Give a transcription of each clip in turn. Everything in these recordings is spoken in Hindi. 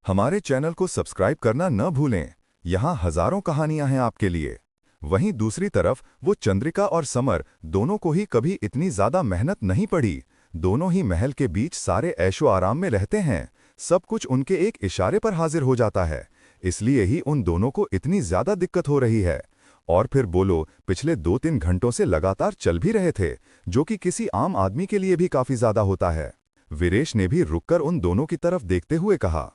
हमारे चैनल को सब्सक्राइब करना न भूलें। यहाँ हजारों कहानियां हैं आपके लिए। वहीं दूसरी तरफ वो चंद्रिका और समर दोनों को ही कभी इतनी ज्यादा मेहनत नहीं पड़ी। दोनों ही महल के बीच सारे ऐशो आराम में रहते हैं। सब कुछ उनके एक इशारे पर हाजिर हो जाता है। इसलिए ही उन दोनों को इतनी ज्यादा दिक्कत हो रही है। और फिर बोलो, पिछले 2-3 घंटों से लगातार चल भी रहे थे, जो कि किसी आम आदमी के लिए भी काफी ज्यादा होता है। वीरेश ने भी रुककर उन दोनों की तरफ देखते हुए कहा,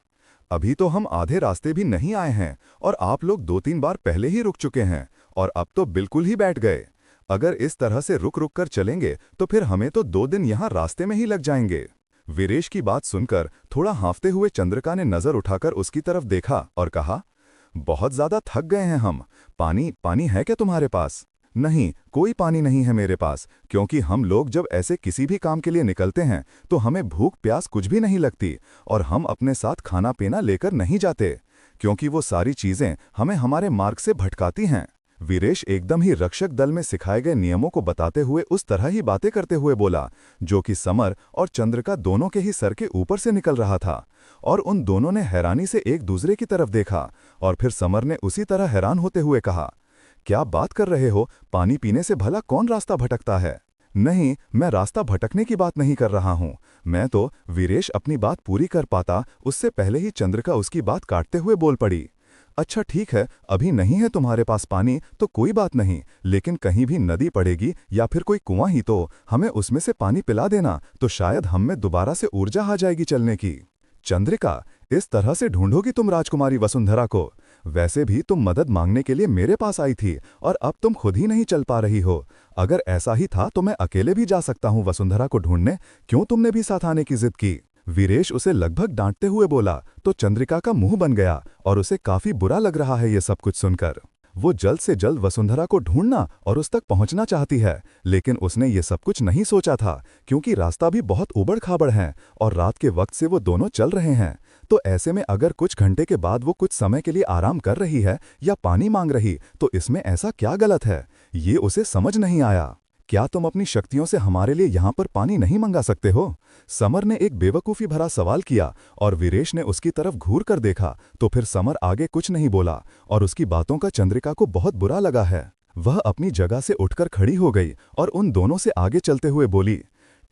अभी तो हम आधे रास्ते भी नहीं आए हैं और आप लोग 2-3 बार पहले ही रुक चुके हैं और अब तो बिल्कुल ही बैठ गए। अगर इस तरह से रुक रुक कर चलेंगे तो फिर हमें तो 2 दिन यहाँ रास्ते में ही लग जाएंगे। वीरेश की बात सुनकर थोड़ा हांफते हुए चंद्रिका ने नजर उठाकर उसकी तरफ देखा और कहा, बहुत ज्यादा थक गए हैं हम। पानी है क्या तुम्हारे पास? नहीं, कोई पानी नहीं है मेरे पास, क्योंकि हम लोग जब ऐसे किसी भी काम के लिए निकलते हैं तो हमें भूख प्यास कुछ भी नहीं लगती और हम अपने साथ खाना पीना लेकर नहीं जाते, क्योंकि वो सारी चीजें हमें हमारे मार्ग से भटकाती हैं। वीरेश एकदम ही रक्षक दल में सिखाए गए नियमों को बताते हुए उस तरह ही बातें करते हुए बोला, जो कि समर और चंद्रिका दोनों के ही सर के ऊपर से निकल रहा था। और उन दोनों ने हैरानी से एक दूसरे की तरफ देखा और फिर समर ने उसी तरह हैरान होते हुए कहा, क्या बात कर रहे हो? पानी पीने से भला कौन रास्ता भटकता है? नहीं, मैं रास्ता भटकने की बात नहीं कर रहा हूं। मैं तो वीरेश अपनी बात पूरी कर पाता उससे पहले ही चंद्रिका उसकी बात काटते हुए बोल पड़ी। अच्छा ठीक है, अभी नहीं है तुम्हारे पास पानी तो कोई बात नहीं, लेकिन कहीं भी नदी पड़ेगी या फिर कोई कुआं ही तो हमें उसमें से पानी पिला देना, तो शायद हम में दोबारा से ऊर्जा आ जाएगी चलने की। चंद्रिका, इस तरह से ढूंढोगी तुम राजकुमारी वसुंधरा को? वैसे भी तुम मदद मांगने के लिए मेरे पास आई थी और अब तुम खुद ही नहीं चल पा रही हो। अगर ऐसा ही था तो मैं अकेले भी जा सकता हूं वसुंधरा को ढूंढने, क्यों तुमने भी साथ आने की जिद की? वीरेश उसे लगभग डांटते हुए बोला तो चंद्रिका का मुंह बन गया और उसे काफी बुरा लग रहा है ये सब कुछ सुनकर। वो जल्द से जल्द वसुंधरा को ढूंढना और उस तक पहुंचना चाहती है, लेकिन उसने ये सब कुछ नहीं सोचा था, क्योंकि रास्ता भी बहुत उबड़ खाबड़ है और रात के वक्त से वो दोनों चल रहे हैं। तो ऐसे में अगर कुछ घंटे के बाद वो कुछ समय के लिए आराम कर रही है या पानी मांग रही, तो इसमें ऐसा क्या गलत है? ये उसे समझ नहीं आया। क्या तुम अपनी शक्तियों से हमारे लिए यहाँ पर पानी नहीं मंगा सकते हो? समर ने एक बेवकूफ़ी भरा सवाल किया और वीरेश ने उसकी तरफ घूर कर देखा, तो फिर समर आगे कुछ नहीं बोला और उसकी बातों का चंद्रिका को बहुत बुरा लगा है। वह अपनी जगह से उठकर खड़ी हो गई और उन दोनों से आगे चलते हुए बोली,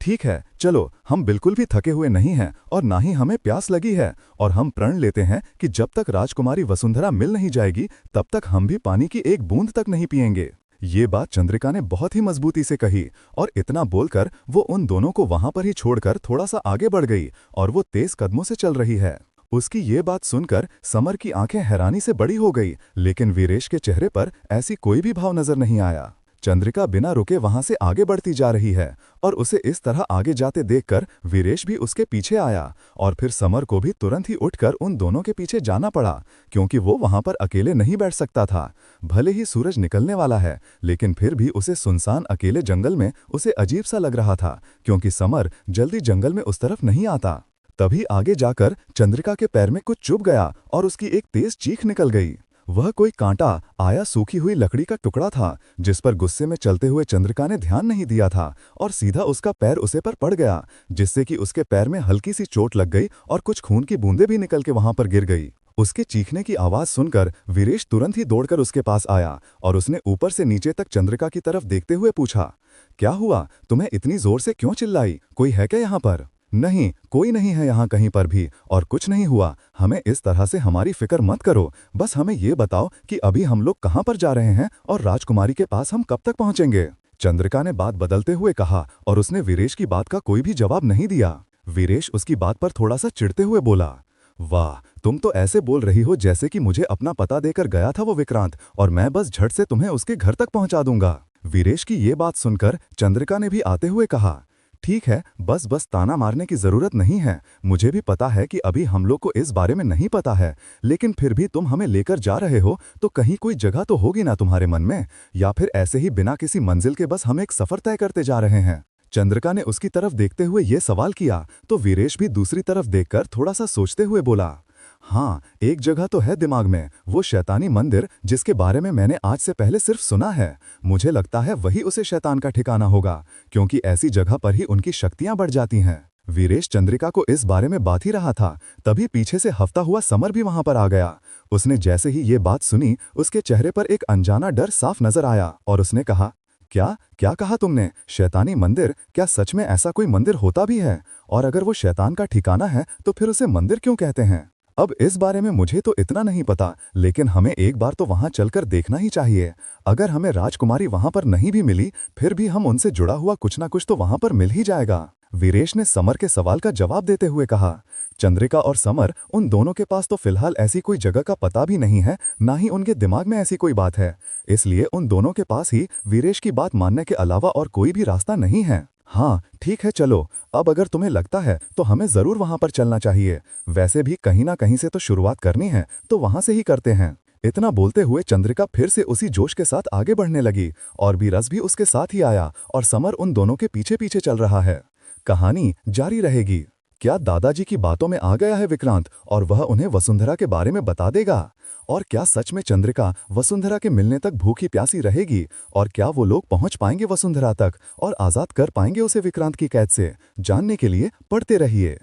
ठीक है, चलो, हम बिल्कुल भी थके हुए नहीं हैं और ना ही हमें प्यास लगी है, और हम प्रण लेते हैं कि जब तक राजकुमारी वसुंधरा मिल नहीं जाएगी तब तक हम भी पानी की एक बूंद तक नहीं पिएंगे। ये बात चंद्रिका ने बहुत ही मजबूती से कही और इतना बोलकर वो उन दोनों को वहां पर ही छोड़कर थोड़ा सा आगे बढ़ गई और वो तेज कदमों से चल रही है। उसकी ये बात सुनकर समर की आंखें हैरानी से बड़ी हो गई, लेकिन वीरेश के चेहरे पर ऐसी कोई भी भाव नजर नहीं आया। चंद्रिका बिना रुके वहां से आगे बढ़ती जा रही है और उसे इस तरह आगे जाते देखकर वीरेश भी उसके पीछे आया और फिर समर को भी तुरंत ही उठकर उन दोनों के पीछे जाना पड़ा, क्योंकि वो वहां पर अकेले नहीं बैठ सकता था। भले ही सूरज निकलने वाला है, लेकिन फिर भी उसे सुनसान अकेले जंगल में उसे अजीब सा लग रहा था, क्योंकि समर जल्दी जंगल में उस तरफ नहीं आता। तभी आगे जाकर चंद्रिका के पैर में कुछ चुभ गया और उसकी एक तेज चीख निकल गई। वह कोई कांटा आया सूखी हुई लकड़ी का टुकड़ा था, जिस पर गुस्से में चलते हुए चंद्रिका ने ध्यान नहीं दिया था और सीधा उसका पैर उसे पर पड़ गया, जिससे कि उसके पैर में हल्की सी चोट लग गई और कुछ खून की बूंदें भी निकल के वहां पर गिर गई। उसके चीखने की आवाज सुनकर वीरेश तुरंत ही दौड़कर उसके पास आया और उसने ऊपर से नीचे तक चंद्रिका की तरफ देखते हुए पूछा, क्या हुआ? तुम्हें इतनी जोर से क्यों चिल्लाई? कोई है क्या यहाँ पर? नहीं, कोई नहीं है यहाँ कहीं पर भी और कुछ नहीं हुआ। हमें इस तरह से हमारी फिक्र मत करो, बस हमें ये बताओ कि अभी हम लोग कहाँ पर जा रहे हैं और राजकुमारी के पास हम कब तक पहुँचेंगे? चंद्रिका ने बात बदलते हुए कहा और उसने वीरेश की बात का कोई भी जवाब नहीं दिया। वीरेश उसकी बात पर थोड़ा सा चिढ़ते हुए बोला, वाह, तुम तो ऐसे बोल रही हो जैसे कि मुझे अपना पता देकर गया था वो विक्रांत और मैं बस झट से तुम्हें उसके घर तक पहुंचा दूंगा। वीरेश की ये बात सुनकर चंद्रिका ने भी आते हुए कहा, ठीक है, बस ताना मारने की जरूरत नहीं है। मुझे भी पता है कि अभी हम लोग को इस बारे में नहीं पता है, लेकिन फिर भी तुम हमें लेकर जा रहे हो तो कहीं कोई जगह तो होगी ना तुम्हारे मन में, या फिर ऐसे ही बिना किसी मंजिल के बस हम एक सफर तय करते जा रहे हैं? चंद्रिका ने उसकी तरफ देखते हुए ये सवाल किया तो वीरेश भी दूसरी तरफ देखकर थोड़ा सा सोचते हुए बोला, हाँ, एक जगह तो है दिमाग में, वो शैतानी मंदिर जिसके बारे में मैंने आज से पहले सिर्फ सुना है। मुझे लगता है वही उसे शैतान का ठिकाना होगा, क्योंकि ऐसी जगह पर ही उनकी शक्तियां बढ़ जाती हैं। वीरेश चंद्रिका को इस बारे में बात ही रहा था, तभी पीछे से हफ्ता हुआ समर भी वहां पर आ गया। उसने जैसे ही ये बात सुनी, उसके चेहरे पर एक अनजाना डर साफ नजर आया और उसने कहा, क्या क्या कहा तुमने? शैतानी मंदिर? क्या सच में ऐसा कोई मंदिर होता भी है? और अगर वो शैतान का ठिकाना है तो फिर उसे मंदिर क्यों कहते हैं? अब इस बारे में मुझे तो इतना नहीं पता, लेकिन हमें एक बार तो वहां चलकर देखना ही चाहिए। अगर हमें राजकुमारी वहां पर नहीं भी मिली, फिर भी हम उनसे जुड़ा हुआ कुछ ना कुछ तो वहां पर मिल ही जाएगा। वीरेश ने समर के सवाल का जवाब देते हुए कहा। चंद्रिका और समर, उन दोनों के पास तो फिलहाल ऐसी कोई जगह का पता भी नहीं है, ना ही उनके दिमाग में ऐसी कोई बात है। इसलिए उन दोनों के पास ही वीरेश की बात मानने के अलावा और कोई भी रास्ता नहीं है। हाँ ठीक है, चलो, अब अगर तुम्हें लगता है तो हमें जरूर वहां पर चलना चाहिए। वैसे भी कहीं ना कहीं से तो शुरुआत करनी है, तो वहां से ही करते हैं। इतना बोलते हुए चंद्रिका फिर से उसी जोश के साथ आगे बढ़ने लगी और बीरस भी उसके साथ ही आया और समर उन दोनों के पीछे पीछे चल रहा है। कहानी जारी रहेगी। क्या दादाजी की बातों में आ गया है विक्रांत और वह उन्हें वसुंधरा के बारे में बता देगा? और क्या सच में चंद्रिका वसुंधरा के मिलने तक भूखी प्यासी रहेगी? और क्या वो लोग पहुंच पाएंगे वसुंधरा तक और आजाद कर पाएंगे उसे विक्रांत की कैद से? जानने के लिए पढ़ते रहिए।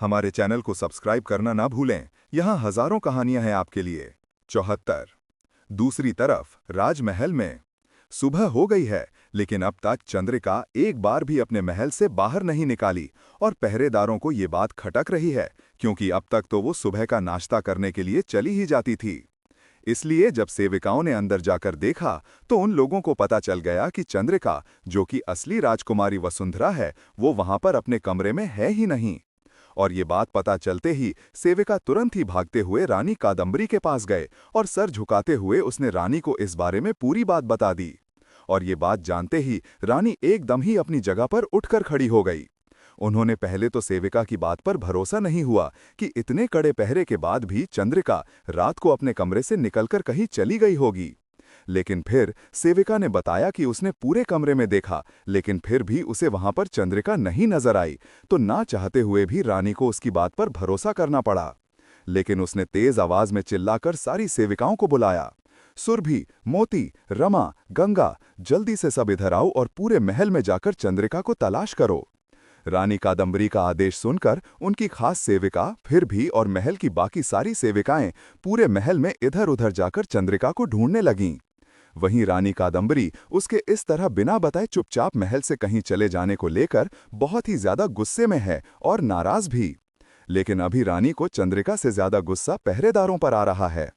हमारे चैनल को सब्सक्राइब करना ना भूलें, यहाँ हजारों कहानियां हैं आपके लिए। 74। दूसरी तरफ राजमहल में सुबह हो गई है, लेकिन अब तक चंद्रिका एक बार भी अपने महल से बाहर नहीं निकाली और पहरेदारों को ये बात खटक रही है, क्योंकि अब तक तो वो सुबह का नाश्ता करने के लिए चली ही जाती थी। इसलिए जब सेविकाओं ने अंदर जाकर देखा तो उन लोगों को पता चल गया कि चंद्रिका, जो कि असली राजकुमारी वसुंधरा है, वो वहां पर अपने कमरे में है ही नहीं। और ये बात पता चलते ही सेविका तुरंत ही भागते हुए रानी कादम्बरी के पास गए और सर झुकाते हुए उसने रानी को इस बारे में पूरी बात बता दी। और ये बात जानते ही रानी एकदम ही अपनी जगह पर उठकर खड़ी हो गई। उन्होंने पहले तो सेविका की बात पर भरोसा नहीं हुआ कि इतने कड़े पहरे के बाद भी चंद्रिका रात को अपने कमरे से निकलकर कहीं चली गई होगी। लेकिन फिर सेविका ने बताया कि उसने पूरे कमरे में देखा, लेकिन फिर भी उसे वहां पर चंद्रिका नहीं नजर आई, तो ना चाहते हुए भी रानी को उसकी बात पर भरोसा करना पड़ा। लेकिन उसने तेज आवाज में चिल्लाकर सारी सेविकाओं को बुलाया, सुरभि, मोती, रमा, गंगा, जल्दी से सब इधर आओ और पूरे महल में जाकर चंद्रिका को तलाश करो। रानी कादम्बरी का आदेश सुनकर उनकी खास सेविका फिर भी और महल की बाकी सारी सेविकाएं पूरे महल में इधर उधर जाकर चंद्रिका को ढूंढने लगीं। वहीं रानी कादम्बरी उसके इस तरह बिना बताए चुपचाप महल से कहीं चले जाने को लेकर बहुत ही ज्यादा गुस्से में है और नाराज भी। लेकिन अभी रानी को चंद्रिका से ज्यादा गुस्सा पहरेदारों पर आ रहा है,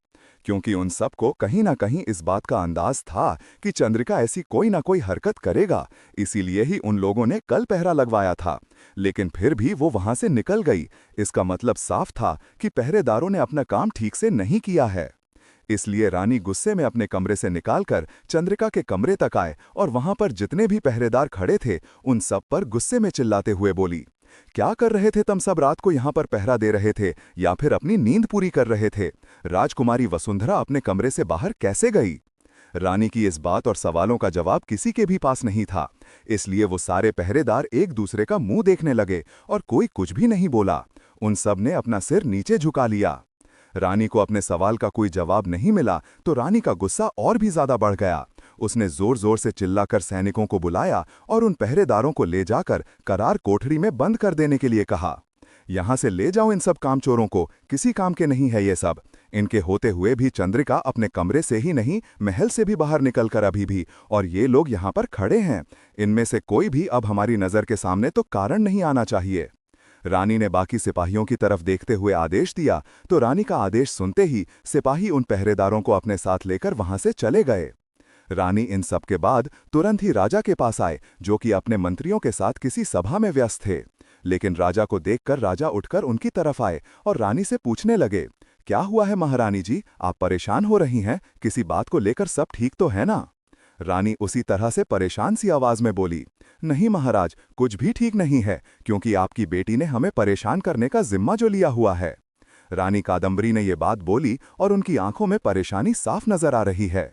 क्योंकि उन सबको कहीं ना कहीं इस बात का अंदाज था कि चंद्रिका ऐसी कोई ना कोई हरकत करेगा, इसीलिए ही उन लोगों ने कल पहरा लगवाया था। लेकिन फिर भी वो वहां से निकल गई। इसका मतलब साफ था कि पहरेदारों ने अपना काम ठीक से नहीं किया है। इसलिए रानी गुस्से में अपने कमरे से निकालकर चंद्रिका के कमरे तक आए और वहां पर जितने भी पहरेदार खड़े थे उन सब पर गुस्से में चिल्लाते हुए बोली, क्या कर रहे थे तुम सब? रात को यहाँ पर पहरा दे रहे थे या फिर अपनी नींद पूरी कर रहे थे? राजकुमारी वसुंधरा अपने कमरे से बाहर कैसे गई? रानी की इस बात और सवालों का जवाब किसी के भी पास नहीं था, इसलिए वो सारे पहरेदार एक दूसरे का मुंह देखने लगे और कोई कुछ भी नहीं बोला। उन सब ने अपना सिर नीचे झुका लिया। रानी को अपने सवाल का कोई जवाब नहीं मिला तो रानी का गुस्सा और भी ज्यादा बढ़ गया। उसने जोर जोर से चिल्लाकर सैनिकों को बुलाया और उन पहरेदारों को ले जाकर करार कोठरी में बंद कर देने के लिए कहा, यहां से ले जाओ इन सब कामचोरों को, किसी काम के नहीं है ये सब। इनके होते हुए भी चंद्रिका अपने कमरे से ही नहीं, महल से भी बाहर निकलकर अभी भी, और ये लोग यहाँ पर खड़े हैं। इनमें से कोई भी अब हमारी नजर के सामने तो कारण नहीं आना चाहिए। रानी ने बाकी सिपाहियों की तरफ देखते हुए आदेश दिया, तो रानी का आदेश सुनते ही सिपाही उन पहरेदारों को अपने साथ लेकर वहां से चले गए। रानी इन सब के बाद तुरंत ही राजा के पास आए, जो कि अपने मंत्रियों के साथ किसी सभा में व्यस्त थे। लेकिन राजा को देखकर राजा उठकर उनकी तरफ आए और रानी से पूछने लगे, क्या हुआ है महारानी जी, आप परेशान हो रही हैं? किसी बात को लेकर सब ठीक तो है ना? रानी उसी तरह से परेशान सी आवाज में बोली, नहीं महाराज, कुछ भी ठीक नहीं है, क्योंकि आपकी बेटी ने हमें परेशान करने का जिम्मा जो लिया हुआ है। रानी कादम्बरी ने यह बात बोली और उनकी आंखों में परेशानी साफ नजर आ रही है।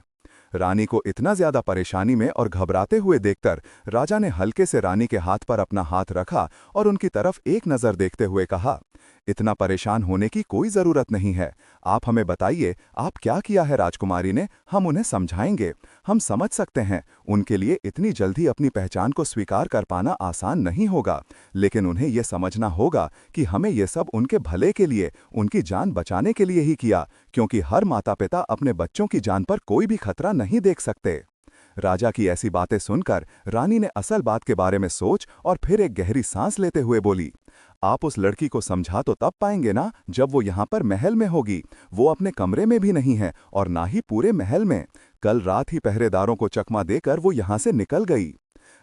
रानी को इतना ज्यादा परेशानी में और घबराते हुए देखकर राजा ने हल्के से रानी के हाथ पर अपना हाथ रखा और उनकी तरफ एक नजर देखते हुए कहा, इतना परेशान होने की कोई जरूरत नहीं है। आप हमें बताइए, आप क्या किया है राजकुमारी ने, हम उन्हें समझाएंगे। हम समझ सकते हैं, उनके लिए इतनी जल्दी अपनी पहचान को स्वीकार कर पाना आसान नहीं होगा, लेकिन उन्हें यह समझना होगा कि हमें यह सब उनके भले के लिए, उनकी जान बचाने के लिए ही किया, क्योंकि हर माता पिता अपने बच्चों की जान पर कोई भी खतरा नहीं देख सकते। राजा की ऐसी बातें सुनकर रानी ने असल बात के बारे में सोच और फिर एक गहरी सांस लेते हुए बोली, आप उस लड़की को समझा तो तब पाएंगे ना जब वो यहाँ पर महल में होगी। वो अपने कमरे में भी नहीं है और ना ही पूरे महल में। कल रात ही पहरेदारों को चकमा देकर वो यहाँ से निकल गई।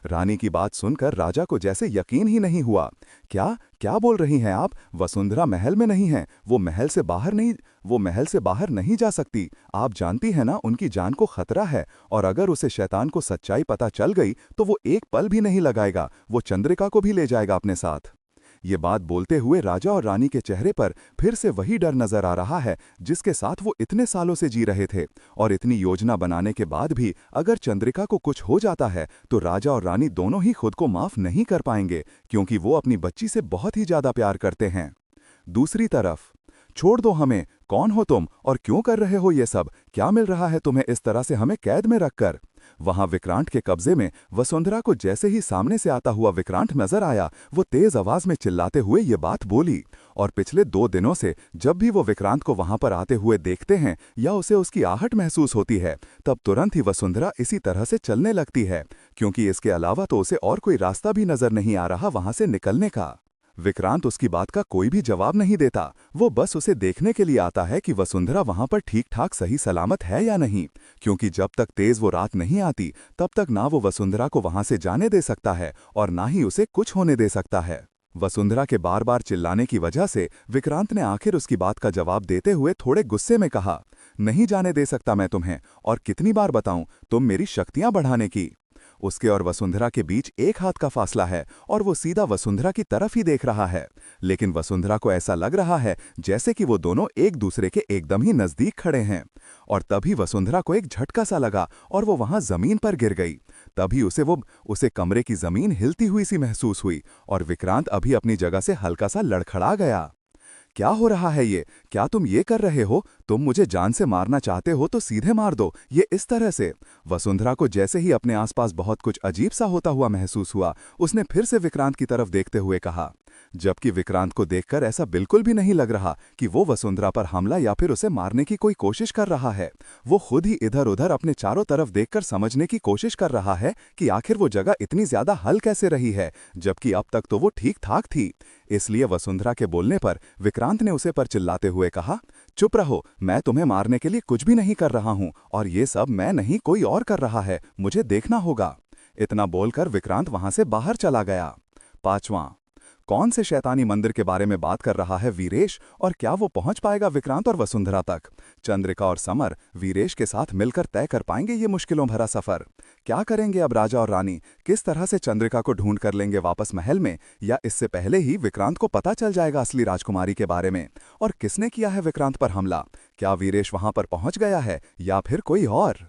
रानी की बात सुनकर राजा को जैसे यकीन ही नहीं हुआ। क्या क्या बोल रही हैं आप? वसुंधरा महल में नहीं है, वो महल से बाहर नहीं जा सकती। आप जानती हैं ना, उनकी जान को खतरा है, और अगर उसे शैतान को सच्चाई पता चल गई तो वो एक पल भी नहीं लगाएगा, वो चंद्रिका को भी ले जाएगा अपने साथ। ये बात बोलते हुए राजा और रानी के चेहरे पर फिर से वही डर नजर आ रहा है जिसके साथ वो इतने सालों से जी रहे थे। और इतनी योजना बनाने के बाद भी अगर चंद्रिका को कुछ हो जाता है तो राजा और रानी दोनों ही खुद को माफ नहीं कर पाएंगे, क्योंकि वो अपनी बच्ची से बहुत ही ज्यादा प्यार करते हैं। दूसरी तरफ, छोड़ दो हमें, कौन हो तुम और क्यों कर रहे हो ये सब? क्या मिल रहा है तुम्हें इस तरह से हमें कैद में रखकर? वहां विक्रांत के कब्जे में वसुंधरा को जैसे ही सामने से आता हुआ विक्रांत नजर आया, वो तेज आवाज में चिल्लाते हुए ये बात बोली। और पिछले 2 दिनों से जब भी वो विक्रांत को वहां पर आते हुए देखते हैं या उसे उसकी आहट महसूस होती है, तब तुरंत ही वसुंधरा इसी तरह से चलने लगती है, क्योंकि इसके अलावा तो उसे और कोई रास्ता भी नजर नहीं आ रहा वहां से निकलने का। विक्रांत उसकी बात का कोई भी जवाब नहीं देता। वो बस उसे देखने के लिए आता है कि वसुंधरा वहां पर ठीक ठाक सही सलामत है या नहीं, क्योंकि जब तक तेज वो रात नहीं आती तब तक ना वो वसुंधरा को वहां से जाने दे सकता है और ना ही उसे कुछ होने दे सकता है। वसुंधरा के बार बार चिल्लाने की वजह से विक्रांत ने आखिर उसकी बात का जवाब देते हुए थोड़े गुस्से में कहा, नहीं जाने दे सकता मैं तुम्हें, और कितनी बार बताऊं तुम मेरी शक्तियां बढ़ाने की। उसके और वसुंधरा के बीच 1 हाथ का फासला है और वो सीधा वसुंधरा की तरफ ही देख रहा है, लेकिन वसुंधरा को ऐसा लग रहा है जैसे कि वो दोनों एक दूसरे के एकदम ही नजदीक खड़े हैं। और तभी वसुंधरा को एक झटका सा लगा और वो वहां जमीन पर गिर गई। तभी उसे कमरे की जमीन हिलती हुई सी महसूस हुई और विक्रांत अभी अपनी जगह से हल्का सा लड़खड़ा गया। क्या हो रहा है ये? क्या तुम ये कर रहे हो? तुम मुझे जान से मारना चाहते हो तो सीधे मार दो, ये इस तरह से। वसुंधरा को जैसे ही अपने आसपास बहुत कुछ अजीब सा होता हुआ महसूस हुआ, उसने फिर से विक्रांत की तरफ देखते हुए कहा, जबकि विक्रांत को देखकर ऐसा बिल्कुल भी नहीं लग रहा कि वो वसुंधरा पर हमला या फिर उसे मारने की कोई कोशिश कर रहा है। वो खुद ही इधर उधर अपने चारों तरफ देखकर समझने की कोशिश कर रहा है कि आखिर वो जगह इतनी ज्यादा हल कैसे रही है, जबकि अब तक तो वो ठीक ठाक थी। इसलिए वसुंधरा के बोलने पर विक्रांत ने उसे पर चिल्लाते हुए कहा, चुप रहो, मैं तुम्हें मारने के लिए कुछ भी नहीं कर रहा हूं, और ये सब मैं नहीं कोई और कर रहा है, मुझे देखना होगा। इतना बोलकर विक्रांत वहां से बाहर चला गया। 5वां, कौन से शैतानी मंदिर के बारे में बात कर रहा है वीरेश, और क्या वो पहुंच पाएगा विक्रांत और वसुंधरा तक? चंद्रिका और समर वीरेश के साथ मिलकर तय कर पाएंगे ये मुश्किलों भरा सफर? क्या करेंगे अब राजा और रानी? किस तरह से चंद्रिका को ढूंढ कर लेंगे वापस महल में, या इससे पहले ही विक्रांत को पता चल जाएगा असली राजकुमारी के बारे में? और किसने किया है विक्रांत पर हमला? क्या वीरेश वहां पर पहुंच गया है या फिर कोई और?